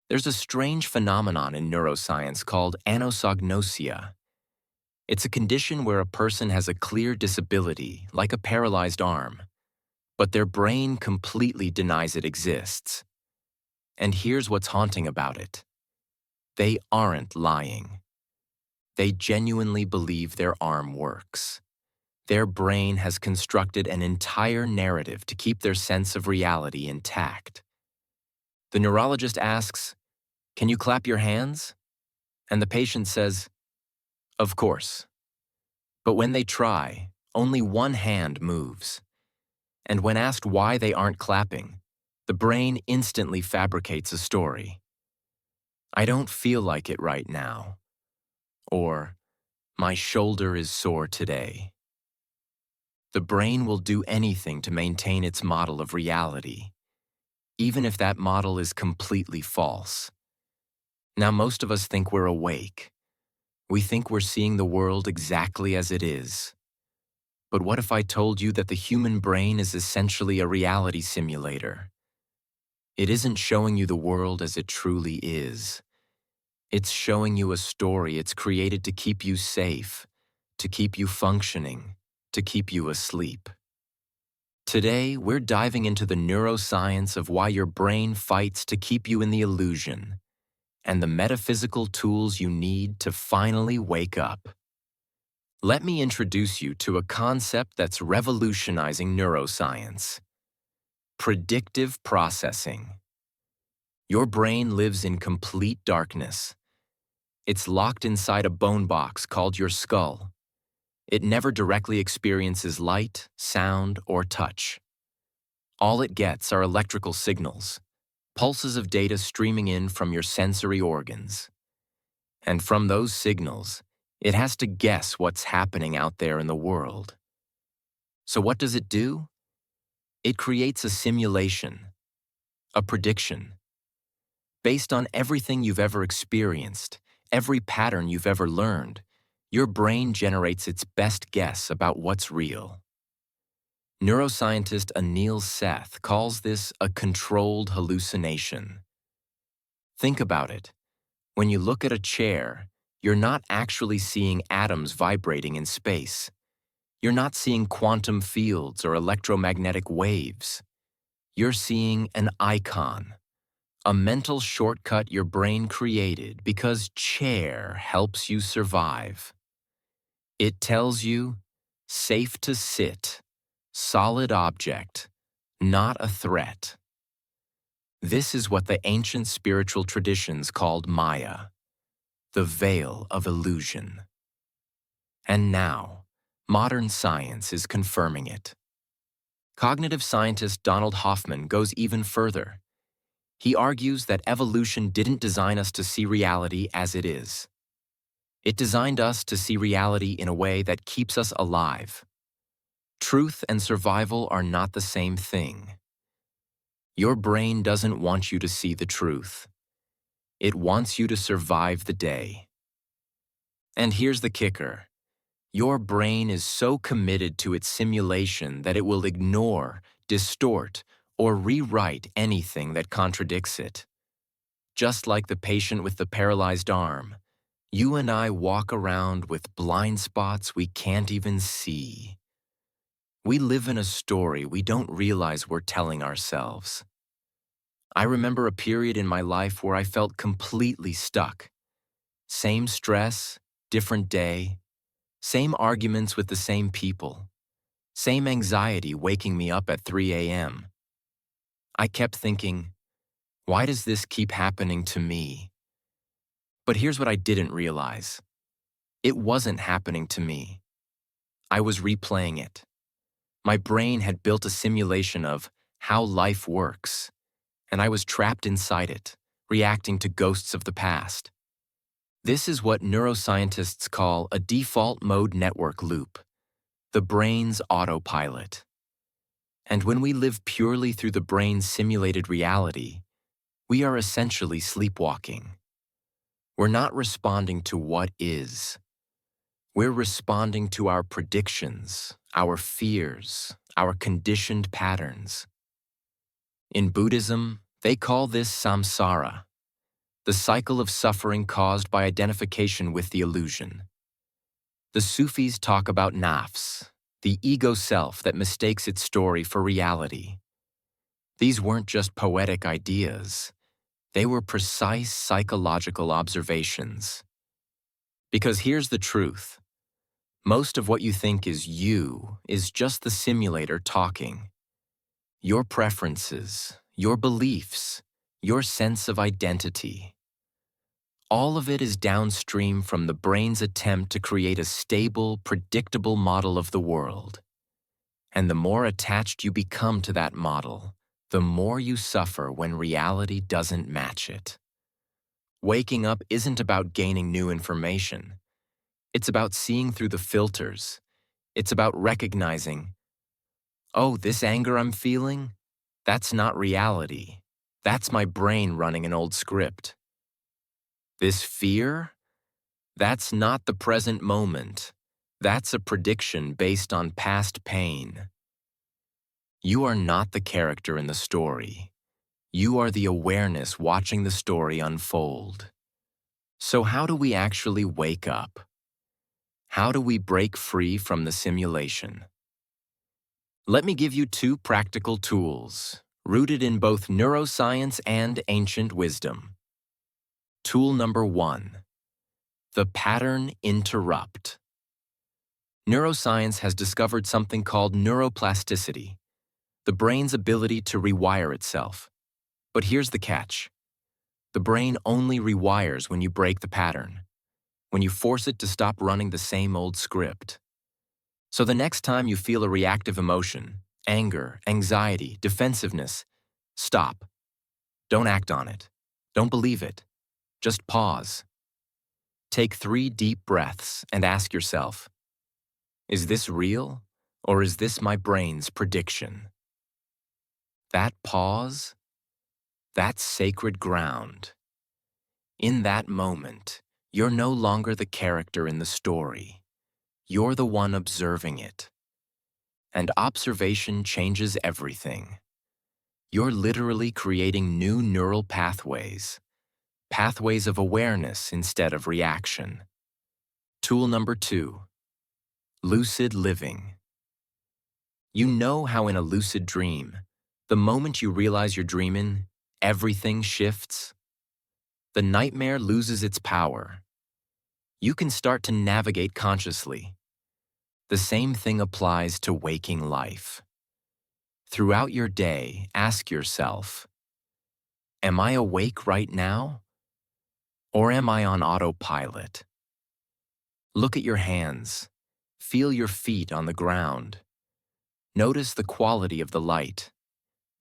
There's a strange phenomenon in neuroscience called anosognosia. It's a condition where a person has a clear disability, like a paralyzed arm, but their brain completely denies it exists. And here's what's haunting about it. They aren't lying. They genuinely believe their arm works. Their brain has constructed an entire narrative to keep their sense of reality intact. The neurologist asks, "Can you clap your hands?" And the patient says, "Of course." But when they try, only one hand moves. And when asked why they aren't clapping, the brain instantly fabricates a story. "I don't feel like it right now." Or, "My shoulder is sore today." The brain will do anything to maintain its model of reality, even if that model is completely false. Now, most of us think we're awake. We think we're seeing the world exactly as it is. But what if I told you that the human brain is essentially a reality simulator? It isn't showing you the world as it truly is. It's showing you a story it's created to keep you safe, to keep you functioning, to keep you asleep. Today, we're diving into the neuroscience of why your brain fights to keep you in the illusion, and the metaphysical tools you need to finally wake up. Let me introduce you to a concept that's revolutionizing neuroscience: predictive processing. Your brain lives in complete darkness. It's locked inside a bone box called your skull. It never directly experiences light, sound, or touch. All it gets are electrical signals, pulses of data streaming in from your sensory organs. And from those signals, it has to guess what's happening out there in the world. So what does it do? It creates a simulation, a prediction. Based on everything you've ever experienced, every pattern you've ever learned, your brain generates its best guess about what's real. Neuroscientist Anil Seth calls this a controlled hallucination. Think about it. When you look at a chair, you're not actually seeing atoms vibrating in space. You're not seeing quantum fields or electromagnetic waves. You're seeing an icon, a mental shortcut your brain created because chair helps you survive. It tells you, safe to sit, solid object, not a threat. This is what the ancient spiritual traditions called Maya, the veil of illusion. And now, modern science is confirming it. Cognitive scientist Donald Hoffman goes even further. He argues that evolution didn't design us to see reality as it is. It designed us to see reality in a way that keeps us alive. Truth and survival are not the same thing. Your brain doesn't want you to see the truth. It wants you to survive the day. And here's the kicker. Your brain is so committed to its simulation that it will ignore, distort, or rewrite anything that contradicts it. Just like the patient with the paralyzed arm, you and I walk around with blind spots we can't even see. We live in a story we don't realize we're telling ourselves. I remember a period in my life where I felt completely stuck. Same stress, different day, same arguments with the same people, same anxiety waking me up at 3 a.m. I kept thinking, why does this keep happening to me? But here's what I didn't realize. It wasn't happening to me. I was replaying it. My brain had built a simulation of how life works, and I was trapped inside it, reacting to ghosts of the past. This is what neuroscientists call a default mode network loop, the brain's autopilot. And when we live purely through the brain's simulated reality, we are essentially sleepwalking. We're not responding to what is. We're responding to our predictions, our fears, our conditioned patterns. In Buddhism, they call this samsara. the cycle of suffering caused by identification with the illusion. The Sufis talk about nafs, the ego self that mistakes its story for reality. These weren't just poetic ideas. They were precise psychological observations. Because here's the truth. Most of what you think is you is just the simulator talking. Your preferences, your beliefs, your sense of identity. All of it is downstream from the brain's attempt to create a stable, predictable model of the world. And the more attached you become to that model, the more you suffer when reality doesn't match it. Waking up isn't about gaining new information. It's about seeing through the filters. It's about recognizing, oh, this anger I'm feeling? That's not reality. That's my brain running an old script. This fear? That's not the present moment. That's a prediction based on past pain. You are not the character in the story. You are the awareness watching the story unfold. So how do we actually wake up? How do we break free from the simulation? Let me give you two practical tools, rooted in both neuroscience and ancient wisdom. Tool number 1. The pattern interrupt. Neuroscience has discovered something called neuroplasticity, the brain's ability to rewire itself. But here's the catch. The brain only rewires when you break the pattern, when you force it to stop running the same old script. So the next time you feel a reactive emotion, anger, anxiety, defensiveness, stop. Don't act on it. Don't believe it. Just pause. Take 3 deep breaths and ask yourself, is this real, or is this my brain's prediction? That pause, that's sacred ground. In that moment, you're no longer the character in the story. You're the one observing it. And observation changes everything. You're literally creating new neural pathways, pathways of awareness instead of reaction. Tool number 2, lucid living. You know how in a lucid dream, the moment you realize you're dreaming, everything shifts? The nightmare loses its power. You can start to navigate consciously. The same thing applies to waking life. Throughout your day, ask yourself, am I awake right now? Or am I on autopilot? Look at your hands. Feel your feet on the ground. Notice the quality of the light.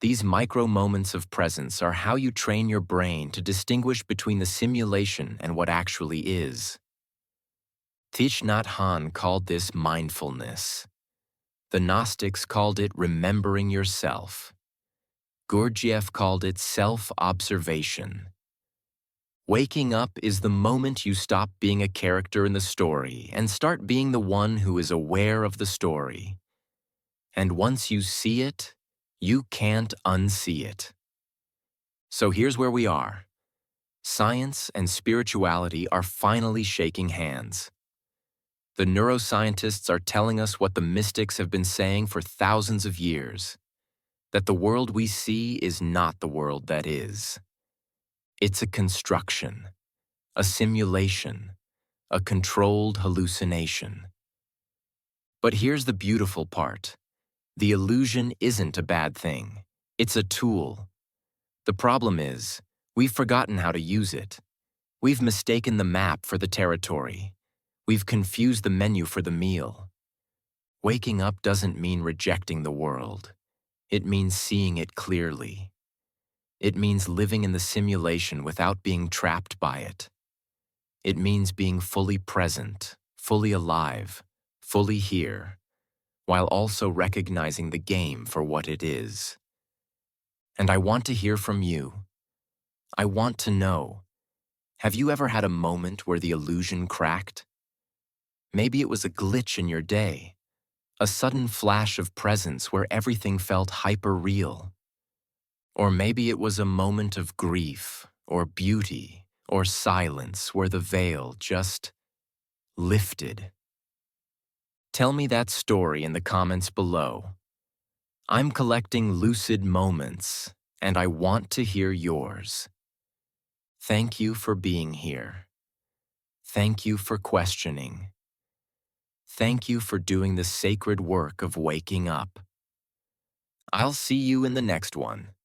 These micro moments of presence are how you train your brain to distinguish between the simulation and what actually is. Thich Nhat Hanh called this mindfulness. The Gnostics called it remembering yourself. Gurdjieff called it self-observation. Waking up is the moment you stop being a character in the story and start being the one who is aware of the story. And once you see it, you can't unsee it. So here's where we are. Science and spirituality are finally shaking hands. The neuroscientists are telling us what the mystics have been saying for thousands of years, that the world we see is not the world that is. It's a construction, a simulation, a controlled hallucination. But here's the beautiful part. The illusion isn't a bad thing. It's a tool. The problem is, we've forgotten how to use it. We've mistaken the map for the territory. We've confused the menu for the meal. Waking up doesn't mean rejecting the world. It means seeing it clearly. It means living in the simulation without being trapped by it. It means being fully present, fully alive, fully here, while also recognizing the game for what it is. And I want to hear from you. I want to know, have you ever had a moment where the illusion cracked? Maybe it was a glitch in your day, a sudden flash of presence where everything felt hyper-real. Or maybe it was a moment of grief, or beauty, or silence where the veil just lifted? Tell me that story in the comments below. I'm collecting lucid moments, and I want to hear yours. Thank you for being here. Thank you for questioning. Thank you for doing the sacred work of waking up. I'll see you in the next one.